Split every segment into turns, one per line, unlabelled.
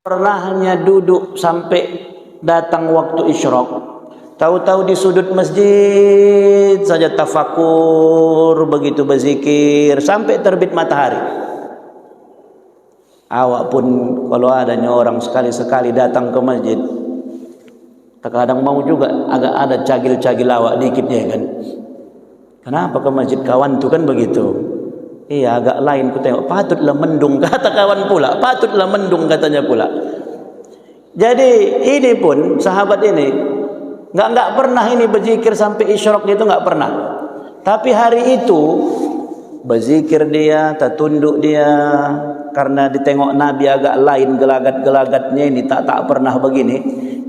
Pernahnya duduk sampai datang waktu isyraq, tahu-tahu di sudut masjid saja tafakur, begitu berzikir sampai terbit matahari. Awak pun kalau adanya orang sekali-sekali datang ke masjid, terkadang mau juga agak ada cagil-cagil awak dikit ya kan. Kenapa ke masjid kawan tu kan begitu? Iya, agak lain ku tengok, patutlah mendung, kata kawan pula, patutlah mendung katanya pula. Jadi ini pun sahabat ini nggak pernah ini berzikir sampai isyraq, itu nggak pernah. Tapi hari itu berzikir dia, tertunduk dia, karena ditengok Nabi agak lain gelagat-gelagatnya ini, tak pernah begini.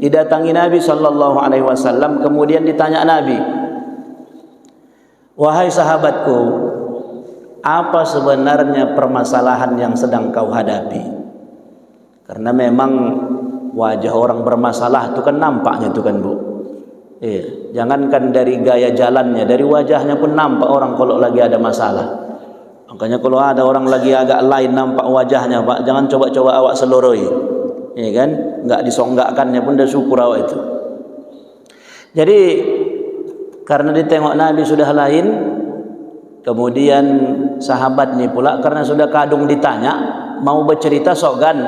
Didatangi Nabi sallallahu alaihi wasallam, kemudian ditanya Nabi, "Wahai sahabatku, apa sebenarnya permasalahan yang sedang kau hadapi?" Karena memang wajah orang bermasalah itu kan nampaknya itu kan Bu. Jangankan dari gaya jalannya, dari wajahnya pun nampak orang kalau lagi ada masalah. Makanya kalau ada orang lagi agak lain nampak wajahnya, Pak, jangan coba-coba awak seloroi. Ya kan? Enggak disonggakkannya pun dah syukur awak itu. Jadi karena ditengok Nabi sudah lain, kemudian sahabat ni pula karena sudah kadung ditanya mau bercerita sogan,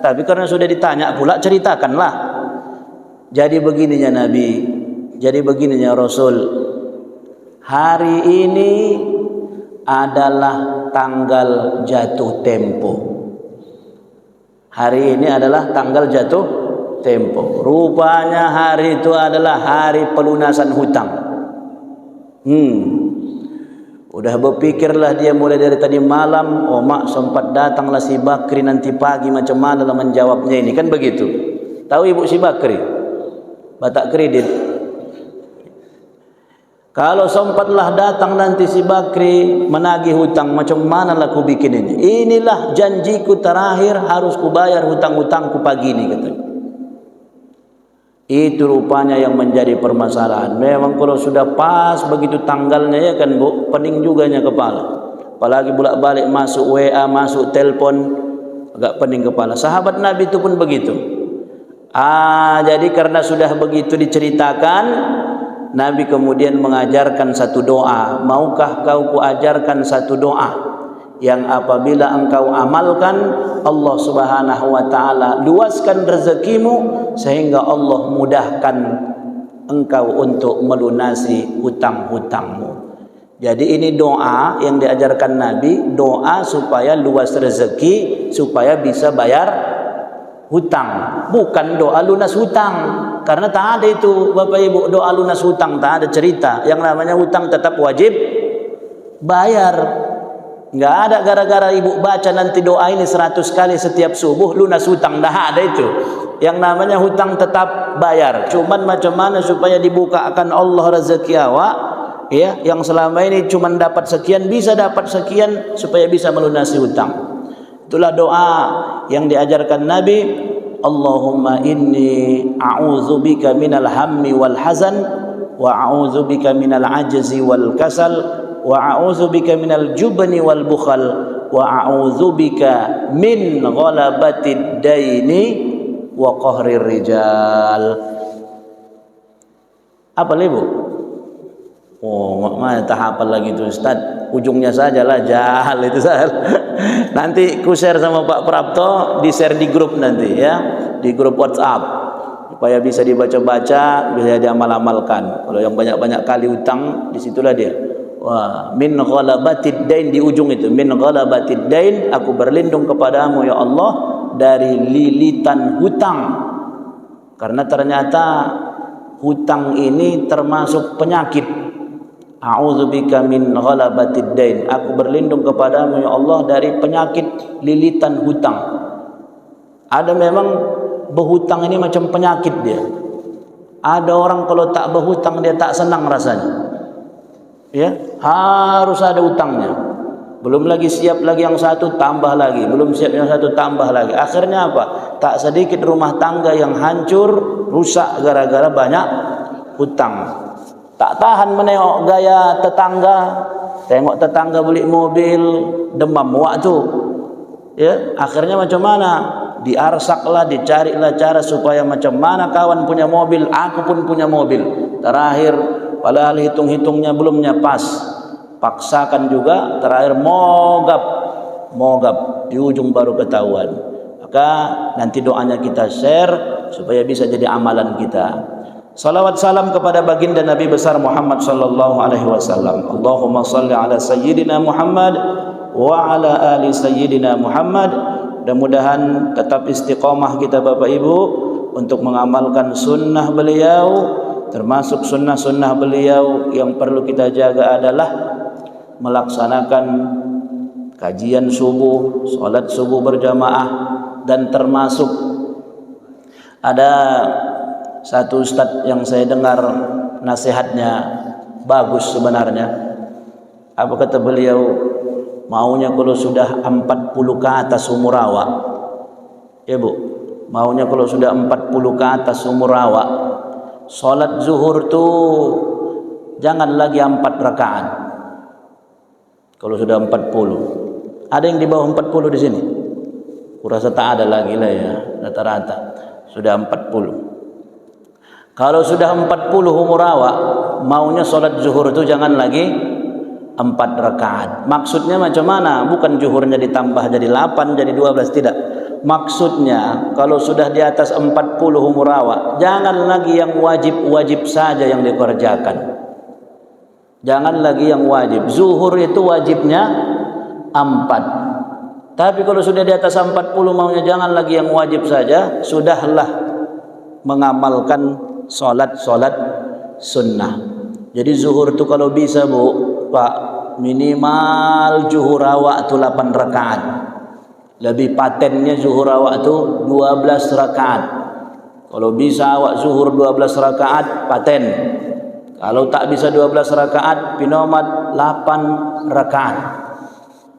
tapi karena sudah ditanya pula ceritakanlah. Jadi begininya Nabi, jadi begininya Rasul, hari ini adalah tanggal jatuh tempo. Hari ini adalah tanggal jatuh tempo. Rupanya hari itu adalah hari pelunasan hutang. Udah berpikirlah dia mulai dari tadi malam, oh mak sempat datanglah si Bakri, nanti pagi macam mana lah menjawabnya ini, kan begitu. Tahu ibu si Bakri? Batak kredit. Kalau sempatlah datang nanti si Bakri menagih hutang, macam mana lah ku bikin ini. Inilah janjiku terakhir, harus ku bayar hutang-hutangku pagi ini, katanya. Itu rupanya yang menjadi permasalahan. Memang kalau sudah pas begitu tanggalnya ya kan Bu, pening juganya kepala. Apalagi bolak-balik masuk WA, masuk telepon, agak pening kepala. Sahabat Nabi itu pun begitu. Jadi karena sudah begitu diceritakan, Nabi kemudian mengajarkan satu doa. Maukah kau kuajarkan satu doa yang apabila engkau amalkan, Allah Subhanahu wa taala luaskan rezekimu sehingga Allah mudahkan engkau untuk melunasi hutang-hutangmu. Jadi ini doa yang diajarkan Nabi, doa supaya luas rezeki, supaya bisa bayar hutang, bukan doa lunas hutang. Karena tak ada itu Bapak Ibu, doa lunas hutang, tak ada cerita. Yang namanya hutang tetap wajib bayar. Enggak ada gara-gara ibu baca nanti doa ini 100 kali setiap subuh lunas hutang, dah ada itu. Yang namanya hutang tetap bayar. Cuman macam mana supaya dibuka akan Allah rezeki awak, ya, yang selama ini cuman dapat sekian bisa dapat sekian supaya bisa melunasi hutang. Itulah doa yang diajarkan Nabi. Allahumma inni a'udzubika minal hammi wal hazan wa a'udzubika minal ajzi wal kasal wa a'udzubika minal jubni wal bukhal wa a'udzubika min ghalabatid daini wa qahrir rijal. Apa Ibu? Oh, mana tak hafal lagi tu Ustaz. Ujungnya sajalah jahal itu Ustaz. Nanti ku share sama Pak Prapto, di share di grup nanti ya, di grup WhatsApp supaya bisa dibaca-baca, bisa diamal-amalkan. Kalau yang banyak-banyak kali utang, disitulah dia. Wah, min ghalabatid dain di ujung itu. Min ghalabatid dain, aku berlindung kepadamu ya Allah dari lilitan hutang. Karena ternyata hutang ini termasuk penyakit. A'udzubika min ghalabatid dain, aku berlindung kepadamu ya Allah dari penyakit lilitan hutang. Ada memang berhutang ini macam penyakit dia. Ada orang kalau tak berhutang dia tak senang rasanya. Ya, harus ada hutangnya. Belum lagi siap lagi yang satu tambah lagi, belum siap yang satu tambah lagi. Akhirnya apa? Tak sedikit rumah tangga yang hancur, rusak gara-gara banyak hutang. Tak tahan menengok gaya tetangga, tengok tetangga beli mobil, demam waktu. Ya, akhirnya macam mana? diarsaklah, dicarilah cara supaya macam mana kawan punya mobil, aku pun punya mobil. Terakhir, padahal hitung-hitungnya belumnya pas, paksakan juga, terakhir mogap, di ujung baru ketahuan. Maka nanti doanya kita share supaya bisa jadi amalan kita. Salawat salam kepada baginda Nabi besar Muhammad sallallahu alaihi wasallam. Allahumma salli ala sayyidina Muhammad wa ala ali sayyidina Muhammad. Mudah-mudahan tetap istiqamah kita Bapak Ibu untuk mengamalkan sunnah beliau. Termasuk sunnah-sunnah beliau yang perlu kita jaga adalah melaksanakan kajian subuh, salat subuh berjamaah, dan termasuk ada satu ustaz yang saya dengar nasihatnya bagus sebenarnya. Apa kata beliau? Maunya kalau sudah 40 ke atas umur awak, ya Bu, maunya kalau sudah 40 ke atas umur awak, salat zuhur tuh jangan lagi 4 rakaat. Kalau sudah 40. Ada yang di bawah 40 di sini? Kurasa tak ada lagi lah ya, rata-rata sudah 40. Kalau sudah 40 umur awak, maunya solat zuhur itu jangan lagi 4 rakaat. Maksudnya macam mana? Bukan zuhurnya ditambah jadi 8, jadi 12, tidak. Maksudnya kalau sudah di atas 40 umur awak, jangan lagi yang wajib-wajib saja yang dikerjakan. Jangan lagi yang wajib. Zuhur itu wajibnya 4. Tapi kalau sudah di atas 40 maunya jangan lagi yang wajib saja, sudahlah mengamalkan solat sunnah. Jadi zuhur itu kalau bisa Bu, Pak, minimal zuhur awak itu 8 rakaat. Lebih patennya zuhur awak itu 12 rakaat. Kalau bisa awak zuhur 12 rakaat, paten. Kalau tak bisa 12 rakaat, pinomat 8 rakaat.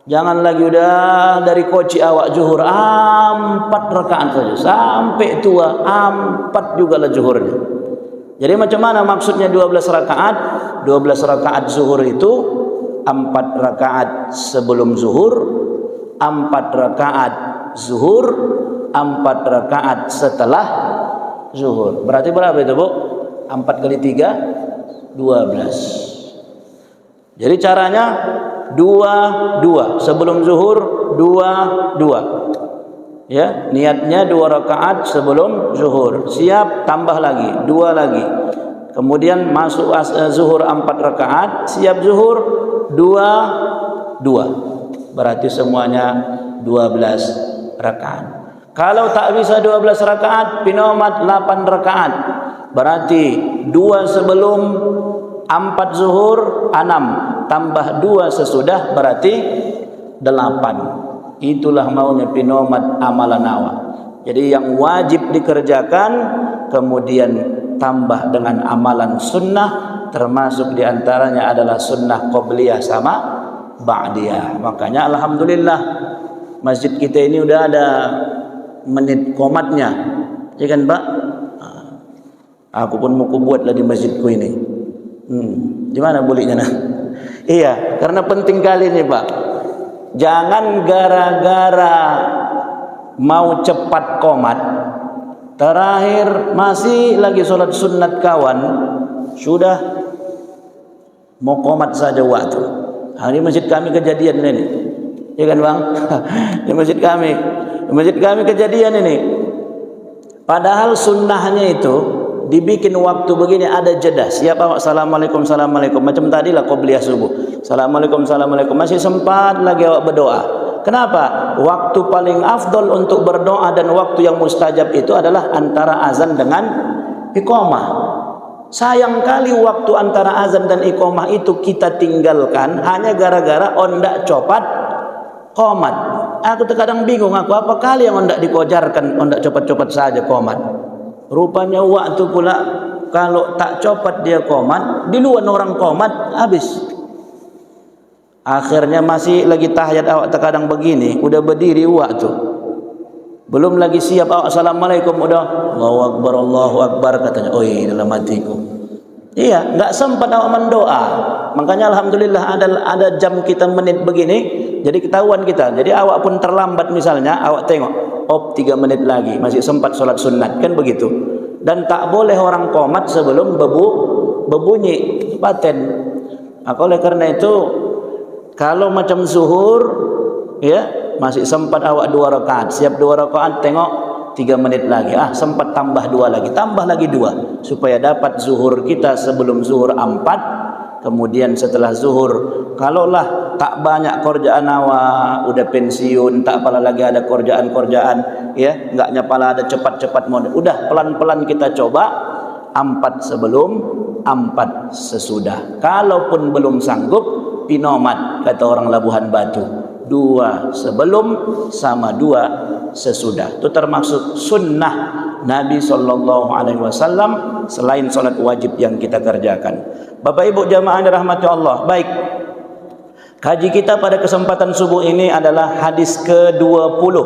Jangan lagi udah dari koci awak zuhur 4 rakaat saja sampai tua 4 juga lah zuhurnya. Jadi macam mana maksudnya 12 rakaat? 12 rakaat zuhur itu 4 rakaat sebelum zuhur, 4 rakaat zuhur, 4 rakaat setelah zuhur. Berarti berapa itu Bu? 4 kali 3, 12. Jadi caranya 2 sebelum zuhur, 2. Ya, niatnya 2 rakaat sebelum zuhur. Siap, tambah lagi 2 lagi. Kemudian masuk zuhur 4 rakaat, siap zuhur 2. Berarti semuanya 12 rakaat. Kalau tak bisa 12 rakaat, pinomat 8 rakaat. Berarti 2 sebelum 4 zuhur 6, tambah 2 sesudah berarti 8. Itulah maunya pinomat amalan awak. Jadi yang wajib dikerjakan, kemudian tambah dengan amalan sunnah, termasuk diantaranya adalah sunnah qobliyah sama ba'diyah. Makanya alhamdulillah masjid kita ini udah ada menit komatnya, ya kan Pak? Aku pun mau buatlah di masjidku ini. Gimana bolehnya nah? Iya, karena penting kali ini Pak. Jangan gara-gara mau cepat komat, terakhir masih lagi sholat sunat kawan, sudah mau komat saja waktu. Hari masjid kami kejadian ini, ya kan Bang? Di masjid kami kejadian ini. Padahal sunnahnya itu dibikin waktu begini ada jeda. Siapa assalamualaikum macam tadi lah qobliyah subuh. Assalamualaikum masih sempat lagi awak berdoa. Kenapa? Waktu paling afdol untuk berdoa dan waktu yang mustajab itu adalah antara azan dengan iqamah. Sayang kali waktu antara azan dan iqamah itu kita tinggalkan hanya gara-gara ondak copat qomat. Aku terkadang bingung apa kali yang ondak dikojarkan, ondak copat-copat saja qomat. Rupanya waktu pula kalau tak copat dia qomat, di luar orang qomat habis. Akhirnya masih lagi tahiyat awak terkadang begini, udah berdiri waktu. Belum lagi siap awak assalamualaikum udah Allahu Akbar katanya. Oi dalam hatiku. Iya, enggak sempat awak mendoa. Makanya alhamdulillah ada jam kita menit begini, jadi ketahuan kita. Jadi awak pun terlambat misalnya, awak tengok 3 menit lagi, masih sempat sholat sunat, kan begitu. Dan tak boleh orang qomat sebelum berbunyi paten. Maka oleh karena itu, kalau macam zuhur, ya masih sempat awak 2 rakaat, siap 2 rakaat, tengok 3 menit lagi, sempat tambah 2 lagi, tambah lagi 2, supaya dapat zuhur kita sebelum zuhur 4. Kemudian setelah zuhur, kalaulah tak banyak kerjaan awak, udah pensiun, tak apalah lagi ada kerjaan-kerjaan, ya, enggaknya pala ada cepat-cepat mau, udah pelan-pelan kita coba 4 sebelum, 4 sesudah. Kalaupun belum sanggup, pinomat kata orang Labuhan Batu, 2 sebelum sama 2 sesudah. Itu termasuk sunnah Nabi SAW selain solat wajib yang kita kerjakan. Bapak Ibu jamaah yang dirahmati Allah. Baik, kaji kita pada kesempatan subuh ini adalah hadis ke-20,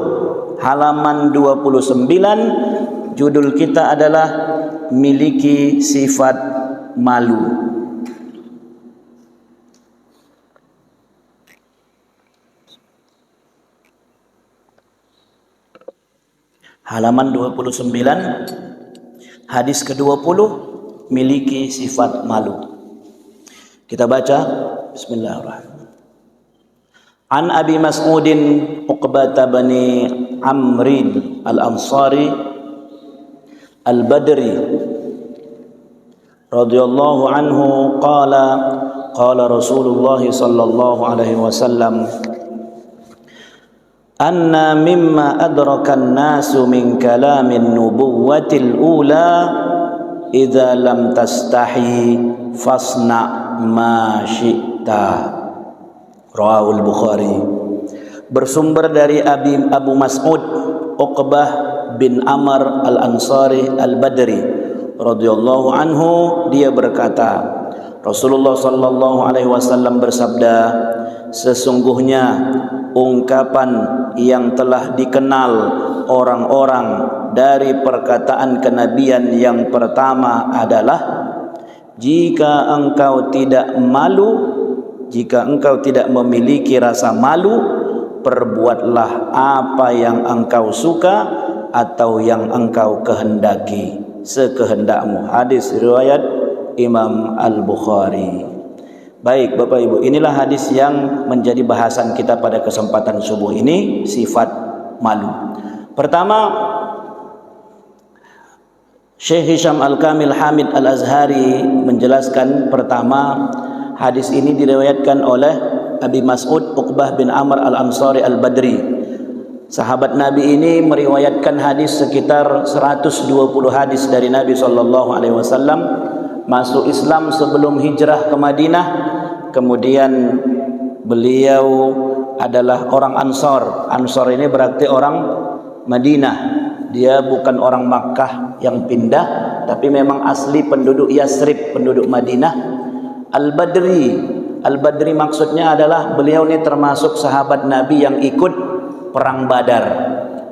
halaman 29. Judul kita adalah miliki sifat malu. Halaman 29, hadis ke-20, miliki sifat malu. Kita baca, bismillahirrahmanirrahim. An Abi Mas'udin Uqbah bani Amrin al-Ansari al-Badri radhiyallahu anhu qala qala Rasulullah sallallahu alaihi wasallam anna mimma adrakan nasu min kalamin nubuwatil ula idza lam tastahi fasna ma syi'ta. Rawahul Bukhari. Bersumber dari Abu Mas'ud Uqbah bin Amr al-Ansari al-Badri radhiyallahu anhu, dia berkata, Rasulullah sallallahu alaihi wasallam bersabda, sesungguhnya ungkapan yang telah dikenal orang-orang dari perkataan kenabian yang pertama adalah, jika engkau tidak malu, jika engkau tidak memiliki rasa malu, perbuatlah apa yang engkau suka atau yang engkau kehendaki sekehendakmu. Hadis riwayat Imam Al-Bukhari. Baik Bapak Ibu, inilah hadis yang menjadi bahasan kita pada kesempatan subuh ini, sifat malu. Pertama, Syekh Hisham Al-Kamil Hamid Al-Azhari menjelaskan, pertama, hadis ini diriwayatkan oleh Abi Mas'ud Uqbah bin Amr Al-Ansari Al-Badri. Sahabat Nabi ini meriwayatkan hadis sekitar 120 hadis dari Nabi SAW. Masuk Islam sebelum hijrah ke Madinah. Kemudian beliau adalah orang Ansar. Ansar ini berarti orang Madinah. Dia bukan orang Makkah yang pindah, tapi memang asli penduduk Yasrib, penduduk Madinah. Al-Badri. Al-Badri maksudnya adalah beliau ini termasuk sahabat Nabi yang ikut perang Badar.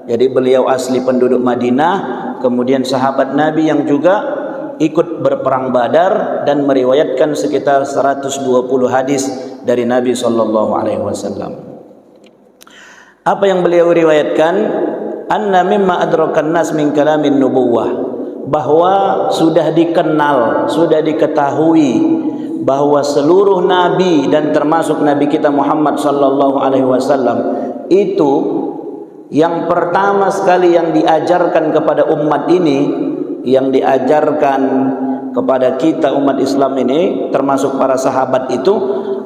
Jadi beliau asli penduduk Madinah, kemudian sahabat Nabi yang juga ikut berperang Badar dan meriwayatkan sekitar 120 hadis dari Nabi SAW. Apa yang beliau riwayatkan? Anna mimma adrakan nas min kalamin nubuwah, bahwa sudah dikenal, sudah diketahui bahwa seluruh nabi dan termasuk nabi kita Muhammad SAW itu yang pertama sekali yang diajarkan kepada umat ini, yang diajarkan kepada kita umat Islam ini termasuk para sahabat itu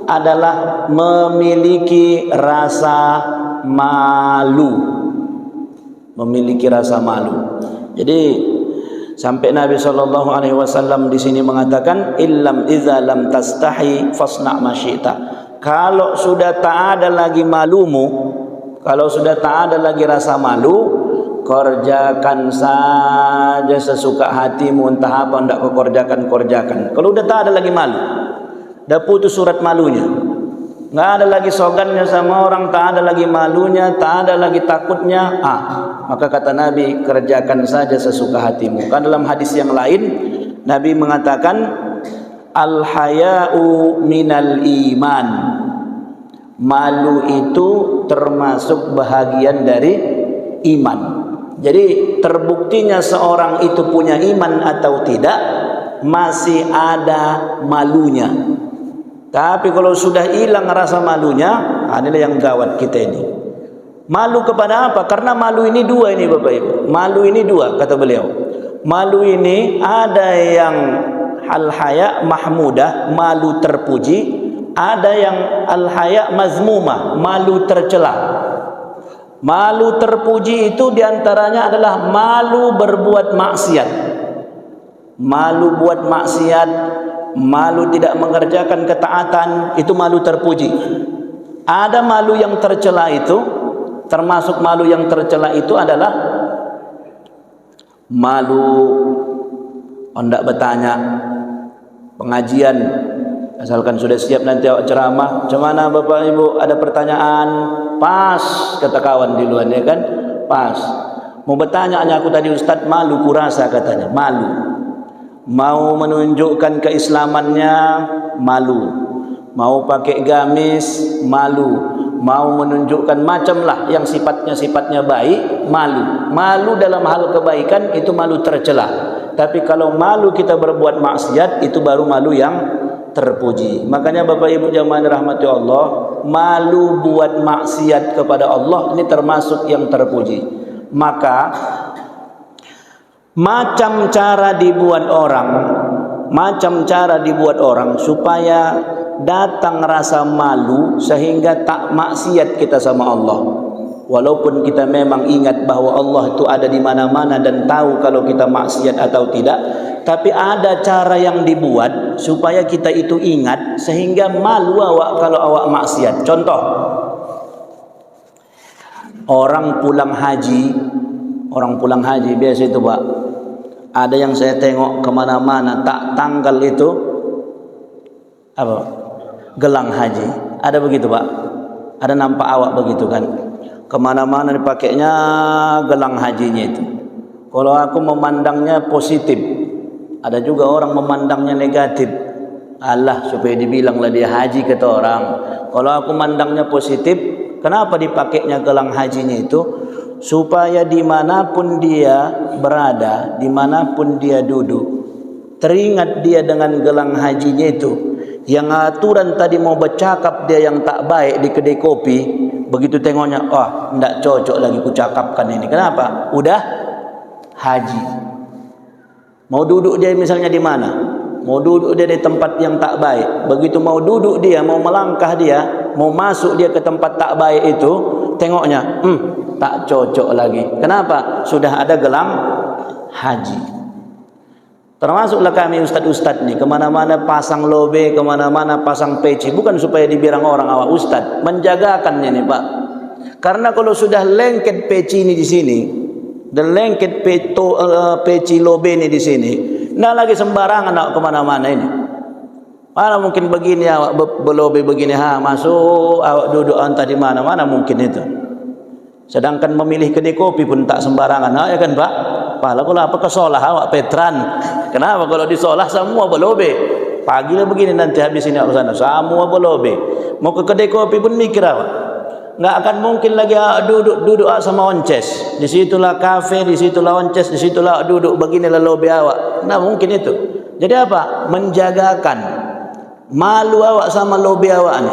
adalah memiliki rasa malu. Memiliki rasa malu. Jadi sampai Nabi SAW di sini mengatakan, illam iza lam tastahi fasna ma syi'ta. Kalau sudah tak ada lagi malumu, kalau sudah tak ada lagi rasa malu, kerjakan saja sesuka hatimu, entah apa hendak kau kerjakan. Kalau udah tak ada lagi malu, dah putus surat malunya, nggak ada lagi sogannya sama orang, tak ada lagi malunya, tak ada lagi takutnya, maka kata Nabi, kerjakan saja sesuka hatimu. Kan dalam hadis yang lain Nabi mengatakan, al-haya'u minal iman, malu itu termasuk bahagian dari iman. Jadi terbuktinya seorang itu punya iman atau tidak masih ada malunya. Tapi kalau sudah hilang rasa malunya, inilah yang gawat kita ini. Malu kepada apa? Karena malu ini dua ini Bapak Ibu. Malu ini dua kata beliau. Malu ini ada yang al-haya mahmudah, malu terpuji. Ada yang al-haya mazmumah, malu tercela. Malu terpuji itu diantaranya adalah malu berbuat maksiat. Malu buat maksiat, malu tidak mengerjakan ketaatan, itu malu terpuji. Ada malu yang tercela itu, termasuk malu yang tercela itu adalah malu hendak bertanya pengajian, asalkan sudah siap nanti awak ceramah, macam mana Bapak Ibu, ada pertanyaan, pas kata kawan di luar, ya kan, pas mau bertanya, hanya aku tadi Ustaz malu kurasa katanya, malu. Mau menunjukkan keislamannya, malu. Mau pakai gamis, malu. Mau menunjukkan macamlah yang sifatnya baik, malu. Malu dalam hal kebaikan itu malu tercela. Tapi kalau malu kita berbuat maksiat, itu baru malu yang terpuji. Makanya Bapak Ibu jamaah rahmati Allah, malu buat maksiat kepada Allah ini termasuk yang terpuji. Maka macam cara dibuat orang supaya datang rasa malu sehingga tak maksiat kita sama Allah. Walaupun kita memang ingat bahwa Allah itu ada di mana-mana dan tahu kalau kita maksiat atau tidak, tapi ada cara yang dibuat supaya kita itu ingat sehingga malu awak kalau awak maksiat. Contoh, orang pulang haji biasa itu Pak, ada yang saya tengok kemana-mana tak tanggal itu apa, gelang haji, ada begitu Pak, ada nampak awak begitu kan, kemana-mana dipakainya gelang hajinya itu. Kalau aku memandangnya positif, ada juga orang memandangnya negatif. Allah supaya dibilanglah dia haji kata orang. Kalau aku memandangnya positif, kenapa dipakainya gelang hajinya itu? Supaya dimanapun dia berada, dimanapun dia duduk, teringat dia dengan gelang hajinya itu. Yang aturan tadi mau bercakap dia yang tak baik di kedai kopi, begitu tengoknya, tidak cocok lagi ku cakapkan ini. Kenapa? Udah haji. Mau duduk dia misalnya di mana? Mau duduk dia di tempat yang tak baik. Begitu mau duduk dia, mau melangkah dia, mau masuk dia ke tempat tak baik itu, tengoknya, tak cocok lagi. Kenapa? Sudah ada gelang haji. Termasuklah kami ustaz-ustaz ni, kemana-mana pasang lobe, kemana-mana pasang peci, bukan supaya dibilang orang awak ustaz, menjagakannya nih Pak. Karena kalau sudah lengket peci ini di sini dan lengket peci lobe ini di sini, nah lagi sembarangan awak kemana-mana ini. Mana mungkin begini awak belobe begini, masuk awak duduk entah di mana mungkin itu. Sedangkan memilih kedai kopi pun tak sembarangan, ya kan Pak? Kalau apa kesolah awak petran. Kenapa? Kalau disolah semua belobe. Pagi lah begini nanti habis ini awak sana semua belobe. Mau ke kedai kopi pun mikir awak. Enggak akan mungkin lagi duduk sama onces. Di situlah kafe, di situlah onces, di situlah duduk beginilah lobe awak. Nah mungkin itu. Jadi apa? Menjagakan. Malu awak sama lobe awak ni.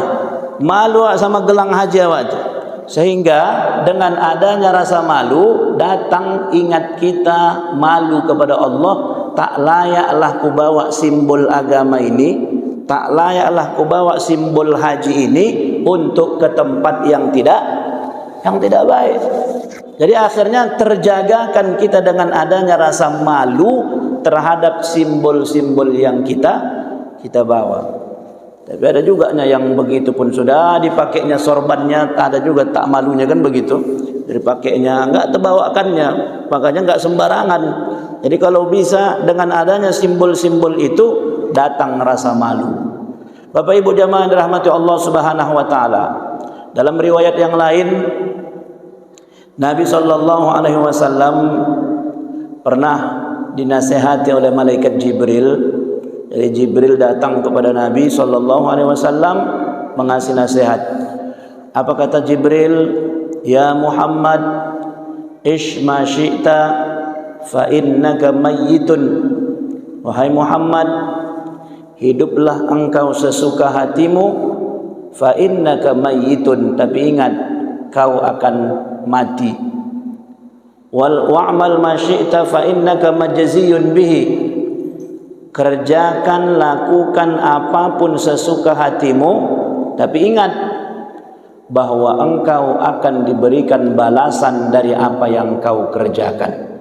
Malu awak sama gelang haji awak tu. Sehingga dengan adanya rasa malu, datang ingat kita malu kepada Allah. Tak layaklah ku bawa simbol agama ini, tak layaklah ku bawa simbol haji ini untuk ke tempat yang tidak baik. Jadi akhirnya terjagakan kita dengan adanya rasa malu terhadap simbol-simbol yang kita bawa. Tapi ada juga yang begitu pun sudah dipakainya sorbannya, ada juga tak malunya kan begitu. Dipakainya enggak terbawakannya, makanya enggak sembarangan. Jadi kalau bisa dengan adanya simbol-simbol itu datang rasa malu. Bapak Ibu jamaah dirahmati Allah Subhanahu wa taala. Dalam riwayat yang lain Nabi sallallahu alaihi wasallam pernah dinasihati oleh malaikat Jibril. Jadi Jibril datang kepada Nabi sallallahu alaihi wasallam mengasih nasihat. Apa kata Jibril? Ya Muhammad, ish ma syi'ta fa innaka mayyitun. Wahai Muhammad, hiduplah engkau sesuka hatimu, fa innaka mayyitun, tapi ingat kau akan mati. Wa'mal ma syi'ta fa innaka majziyun bihi. Kerjakan, lakukan apapun sesuka hatimu, tapi ingat bahwa engkau akan diberikan balasan dari apa yang kau kerjakan.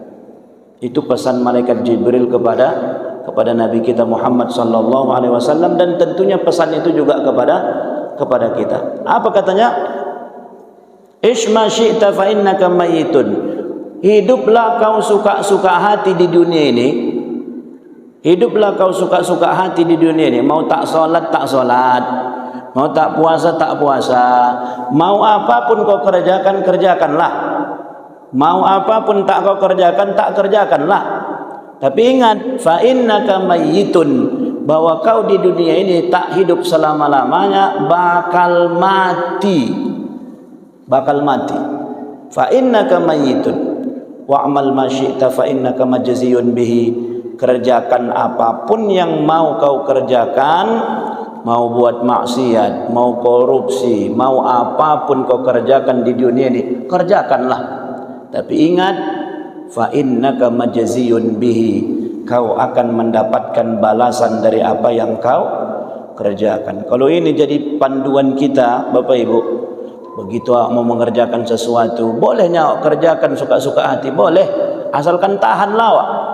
Itu pesan malaikat Jibril kepada Nabi kita Muhammad sallallahu alaihi wasallam, dan tentunya pesan itu juga kepada kita. Apa katanya? Ishma syi'ta fa innaka mayyitun. Hiduplah kau suka-suka hati di dunia ini. Hiduplah kau suka-suka hati di dunia ini. Mau tak solat, tak solat. Mau tak puasa, tak puasa. Mau apapun kau kerjakan, kerjakanlah. Mau apapun tak kau kerjakan, tak kerjakanlah. Tapi ingat, fa innaka mayyitun, bahwa kau di dunia ini tak hidup selama-lamanya, bakal mati. Bakal mati. Fa innaka mayyitun. Wa'mal ma syi'ta fa innaka majziyun bihi. Kerjakan apapun yang mau kau kerjakan, mau buat maksiat, mau korupsi, mau apapun kau kerjakan di dunia ini, kerjakanlah. Tapi ingat, fa innaka majziyun bihi, kau akan mendapatkan balasan dari apa yang kau kerjakan. Kalau ini jadi panduan kita, Bapak Ibu, begitu mau mengerjakan sesuatu, bolehnya kerjakan suka-suka hati, boleh, asalkan tahan lawak.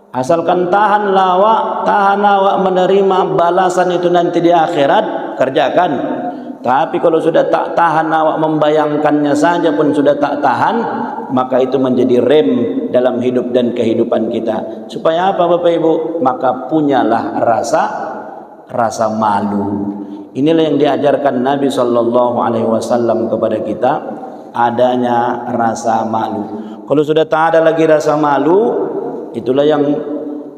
Asalkan tahan lawak, tahan awak menerima balasan itu nanti di akhirat, kerjakan. Tapi kalau sudah tak tahan awak membayangkannya saja pun sudah tak tahan, maka itu menjadi rem dalam hidup dan kehidupan kita. Supaya apa Bapak Ibu? Maka punyalah rasa malu. Inilah yang diajarkan Nabi SAW kepada kita, adanya rasa malu. Kalau sudah tak ada lagi rasa malu, itulah yang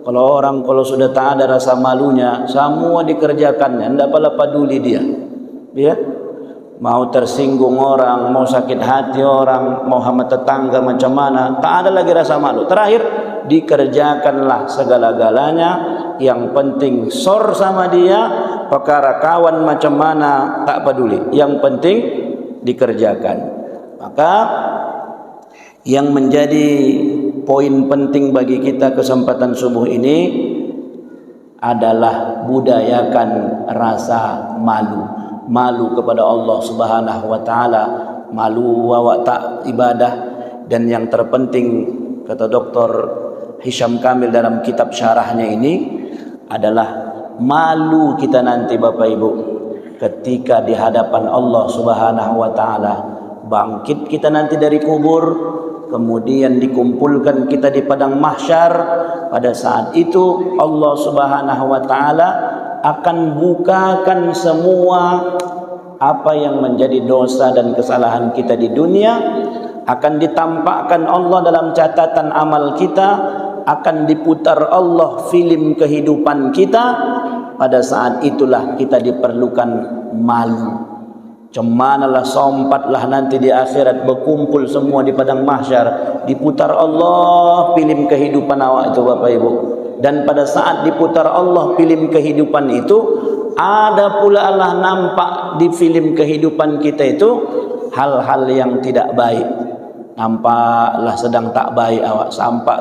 kalau sudah tak ada rasa malunya, semua dikerjakannya, tidak apa peduli dia. Ya, mau tersinggung orang, mau sakit hati orang, mau sama tetangga macam mana, tak ada lagi rasa malu. Terakhir, dikerjakanlah segala-galanya. Yang penting sor sama dia, perkara kawan macam mana tak peduli. Yang penting dikerjakan. Maka yang menjadi poin penting bagi kita kesempatan subuh ini adalah budayakan rasa malu. Malu kepada Allah Subhanahu wa taala, malu awak tak ibadah, dan yang terpenting kata Dr. Hisham Kamil dalam kitab syarahnya ini adalah malu kita nanti Bapak Ibu ketika di hadapan Allah Subhanahu wa taala. Bangkit kita nanti dari kubur, kemudian dikumpulkan kita di padang mahsyar. Pada saat itu Allah Subhanahu wa taala akan bukakan semua apa yang menjadi dosa dan kesalahan kita di dunia, akan ditampakkan Allah dalam catatan amal kita, akan diputar Allah film kehidupan kita. Pada saat itulah kita diperlukan malu. Cemanalah, sompatlah nanti di akhirat, berkumpul semua di padang mahsyar, diputar Allah film kehidupan awak itu Bapak Ibu. Dan pada saat diputar Allah film kehidupan itu, ada pula Allah nampak di film kehidupan kita itu hal-hal yang tidak baik. Nampaklah sedang tak baik awak, sampak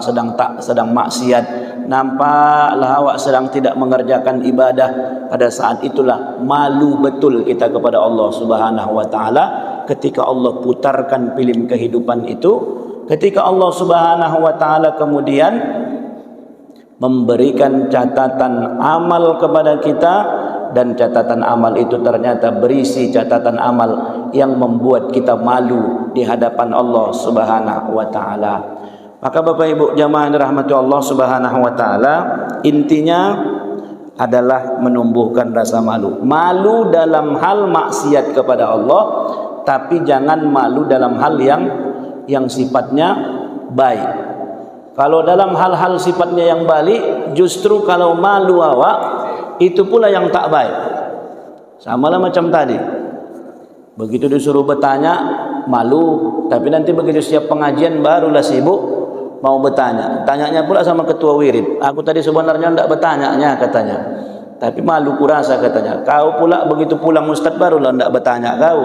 sedang maksiat, nampaklah awak sedang tidak mengerjakan ibadah. Pada saat itulah malu betul kita kepada Allah Subhanahu wa taala ketika Allah putarkan film kehidupan itu, ketika Allah Subhanahu wa taala kemudian memberikan catatan amal kepada kita, dan catatan amal itu ternyata berisi catatan amal yang membuat kita malu di hadapan Allah Subhanahu wa taala. Maka Bapak Ibu jamaah yang dirahmati Allah Subhanahu wa taala, intinya adalah menumbuhkan rasa malu. Malu dalam hal maksiat kepada Allah, tapi jangan malu dalam hal yang sifatnya baik. Kalau dalam hal-hal sifatnya yang baik, justru kalau malu awak, itu pula yang tak baik. Samalah macam tadi. Begitu disuruh bertanya, malu. Tapi nanti begitu siap pengajian barulah sibuk mau bertanya. Tanyanya pula sama ketua wirid. Aku tadi sebenarnya tidak bertanya katanya. Tapi malu kurasa katanya. Kau pula begitu pulang ustaz barulah tidak bertanya kau.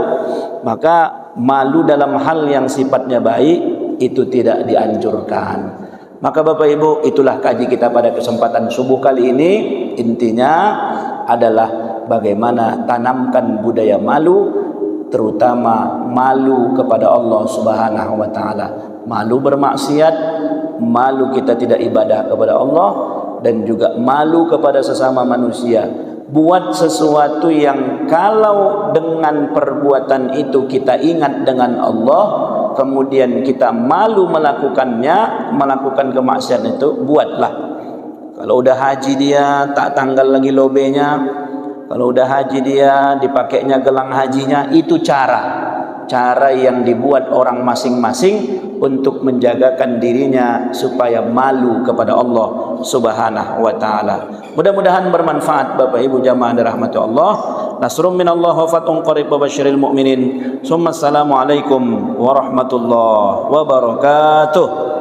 Maka malu dalam hal yang sifatnya baik itu tidak dianjurkan. Maka Bapak Ibu, itulah kaji kita pada kesempatan subuh kali ini. Intinya adalah bagaimana tanamkan budaya malu, terutama malu kepada Allah Subhanahu wa taala. Malu bermaksiat, malu kita tidak ibadah kepada Allah, dan juga malu kepada sesama manusia. Buat sesuatu yang kalau dengan perbuatan itu kita ingat dengan Allah, kemudian kita malu melakukannya, melakukan kemaksiatan itu, buatlah. Kalau udah haji dia tak tanggal lagi lobenya, kalau udah haji dia dipakainya gelang hajinya, itu cara yang dibuat orang masing-masing untuk menjagakan dirinya supaya malu kepada Allah Subhanahu wa taala. Mudah-mudahan bermanfaat Bapak Ibu jamaah dirahmati Allah. Nasrun minallah wa fathun qarib wa basyiril mu'minin. Assalamualaikum warahmatullahi wabarakatuh.